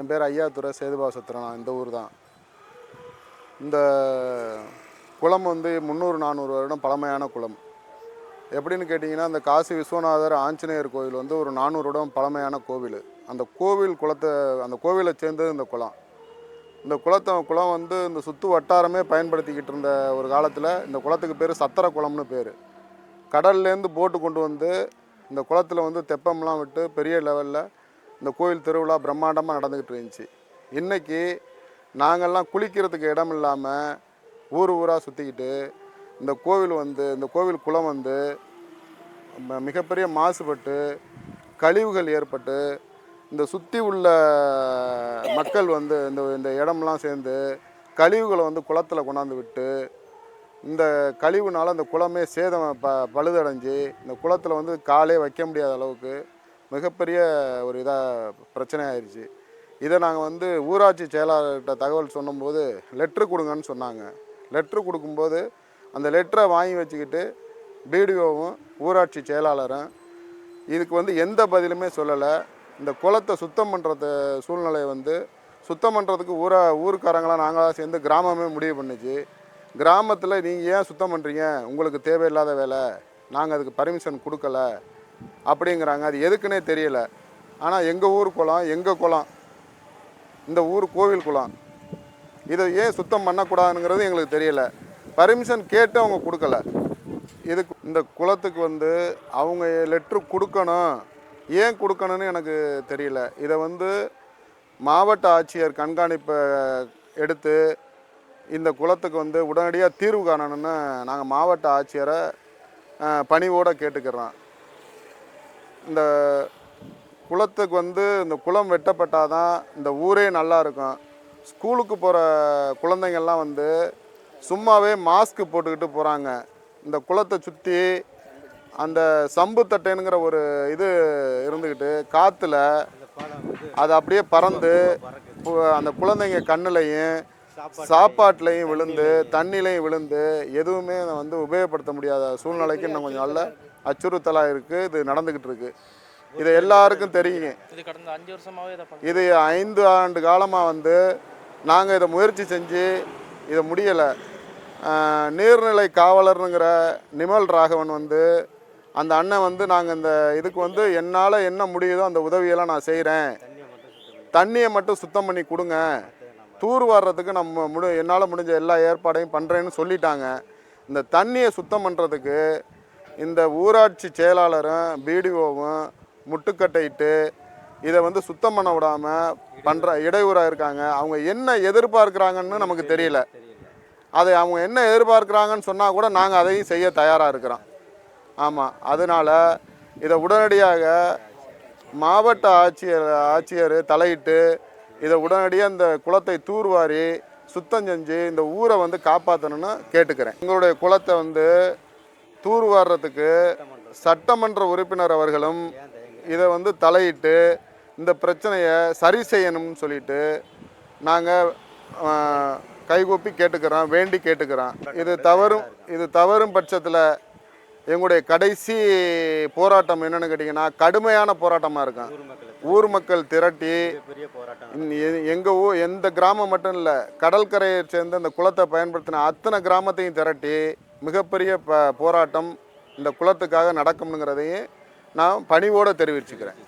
என் பேர் ஐயாத்துறை சேதுபாசத்திரன். நான் இந்த ஊர் தான். இந்த குளம் வந்து 300-400 வருடம் பழமையான குளம். எப்படின்னு கேட்டிங்கன்னா, இந்த காசி விஸ்வநாதர் ஆஞ்சநேயர் கோவில் வந்து ஒரு 400 வருடம் பழமையான கோவில். அந்த கோவிலை சேர்ந்தது இந்த குளம். இந்த குளம் வந்து இந்த சுற்று வட்டாரமே பயன்படுத்திக்கிட்டு இருந்த ஒரு காலத்தில் இந்த குளத்துக்கு பேர் சத்திர குளம்னு பேர். கடல்லேருந்து போட்டு கொண்டு வந்து இந்த குளத்தில் வந்து தெப்பம்லாம் விட்டு பெரிய லெவலில் இந்த கோயில் திருவிழா பிரம்மாண்டமாக நடந்துக்கிட்டு இருந்துச்சு. இன்றைக்கி நாங்கள்லாம் குளிக்கிறதுக்கு இடம் இல்லாமல் ஊராக சுற்றிக்கிட்டு இந்த கோவில் குளம் வந்து மிகப்பெரிய மாசுபட்டு கழிவுகள் ஏற்பட்டு இந்த சுற்றி உள்ள மக்கள் வந்து இந்த இடம்லாம் சேர்ந்து கழிவுகளை வந்து குளத்தில் கொண்டாந்து விட்டு இந்த கழிவுனால் அந்த குளமே சேதம் பழுதடைஞ்சு இந்த குளத்தில் வந்து காலே வைக்க முடியாத அளவுக்கு மிகப்பெரிய ஒரு பிரச்சனை ஆயிடுச்சு. இதை நாங்கள் வந்து ஊராட்சி செயலாளர்கிட்ட தகவல் சொன்னும்போது லெட்ரு கொடுங்கன்னு சொன்னாங்க. லெட்ரு கொடுக்கும்போது அந்த லெட்டரை வாங்கி வச்சுக்கிட்டு பிடிஓவும் ஊராட்சி செயலாளரும் இதுக்கு வந்து எந்த பதிலுமே சொல்லலை. இந்த குளத்தை சுத்தம் பண்ணுறது சூழ்நிலையை வந்து சுத்தம் பண்ணுறதுக்கு ஊருக்காரங்களாம் நாங்களாம் சேர்ந்து கிராமமே முடிவு பண்ணிச்சு. கிராமத்தில் நீங்கள் ஏன் சுத்தம் பண்ணுறீங்க, உங்களுக்கு தேவையில்லாத வேலை, நாங்கள் அதுக்கு பர்மிஷன் கொடுக்கல அப்படிங்கிறாங்க. அது எதுக்குன்னே தெரியல. ஆனால் எங்கள் ஊர் குளம், இந்த ஊர் கோவில் குளம், இதை ஏன் சுத்தம் பண்ணக்கூடாதுங்கிறது எங்களுக்கு தெரியல. பர்மிஷன் கேட்டு அவங்க கொடுக்கல. இந்த குளத்துக்கு வந்து அவங்க லெட்ரு கொடுக்கணும், ஏன் கொடுக்கணும்னு எனக்கு தெரியல. இதை வந்து மாவட்ட ஆட்சியர் கண்காணிப்பை எடுத்து இந்த குளத்துக்கு வந்து உடனடியாக தீர்வு காணணும்னு நாங்கள் மாவட்ட ஆட்சியரை பணிவோடு கேட்டுக்கிறோம். இந்த குளத்துக்கு வந்து இந்த குளம் வெட்டப்பட்டால் தான் இந்த ஊரே நல்லா இருக்கும். ஸ்கூலுக்கு போகிற குழந்தைங்கள்லாம் வந்து சும்மாவே மாஸ்க்கு போட்டுக்கிட்டு போகிறாங்க. இந்த குளத்தை சுற்றி அந்த சம்பு தட்டைங்கிற ஒரு இருந்துக்கிட்டு காற்றுல அது அப்படியே பறந்து அந்த குழந்தைங்க கண்ணுலையும் சாப்பாட்டுலையும் விழுந்து தண்ணிலையும் விழுந்து எதுவுமே வந்து உபயோகப்படுத்த முடியாத சூழ்நிலைக்கு இன்னும் கொஞ்சம் நல்ல அச்சுறுத்தலாக இருக்குது. இது நடந்துக்கிட்டு இருக்குது. இது எல்லாருக்கும் தெரியுங்க. இது 5 ஆண்டு காலமாக வந்து நாங்கள் இதை முயற்சி செஞ்சு இதை முடியலை. நீர்நிலை காவலருங்கிற நிமல் ராகவன் வந்து அந்த அண்ணன் வந்து நாங்கள் இந்த இதுக்கு வந்து என்னால் என்ன முடியுதோ அந்த உதவியெல்லாம் நான் செய்கிறேன், தண்ணியை மட்டும் சுத்தம் பண்ணி கொடுங்க, தூர் வாடுறதுக்கு என்னால் முடிஞ்ச எல்லா ஏற்பாடையும் பண்ணுறேன்னு சொல்லிட்டாங்க. இந்த தண்ணியை சுத்தம் பண்ணுறதுக்கு இந்த ஊராட்சி செயலாளரும் பிடிஓவும் முட்டுக்கட்டையிட்டு இதை வந்து சுத்தம் பண்ண விடாமல் இடையூறாக இருக்காங்க. அவங்க என்ன எதிர்பார்க்குறாங்கன்னு நமக்கு தெரியல. அதை அவங்க என்ன எதிர்பார்க்குறாங்கன்னு சொன்னால் கூட நாங்கள் அதையும் செய்ய தயாராக இருக்கிறோம். ஆமாம், அதனால் இதை உடனடியாக மாவட்ட ஆட்சியர் தலையிட்டு இதை உடனடியாக இந்த குளத்தை தூர்வாரி சுத்தம் செஞ்சு இந்த ஊரை வந்து காப்பாற்றணும்னு கேட்டுக்கிறேன். எங்களுடைய குளத்தை வந்து தூர்வாடுறதுக்கு சட்டமன்ற உறுப்பினர் அவர்களும் இதை வந்து தலையிட்டு இந்த பிரச்சனையை சரி செய்யணும்னு சொல்லிட்டு நாங்கள் கைகூப்பி கேட்டுக்கிறோம், வேண்டி கேட்டுக்கிறோம். இது தவறும் பட்சத்தில் எங்களுடைய கடைசி போராட்டம் என்னென்னு கேட்டிங்கன்னா கடுமையான போராட்டமாக இருக்கும். ஊர் மக்கள் திரட்டி எந்த கிராமம் மட்டும் இல்லை, கடற்கரையை சேர்ந்து அந்த குளத்தை பயன்படுத்தின அத்தனை கிராமத்தையும் திரட்டி மிகப்பெரிய போராட்டம் இந்த குளத்துக்காக நடக்கும்ங்கிறதையும் நான் பணிவோடு தெரிவிச்சுக்கிறேன்.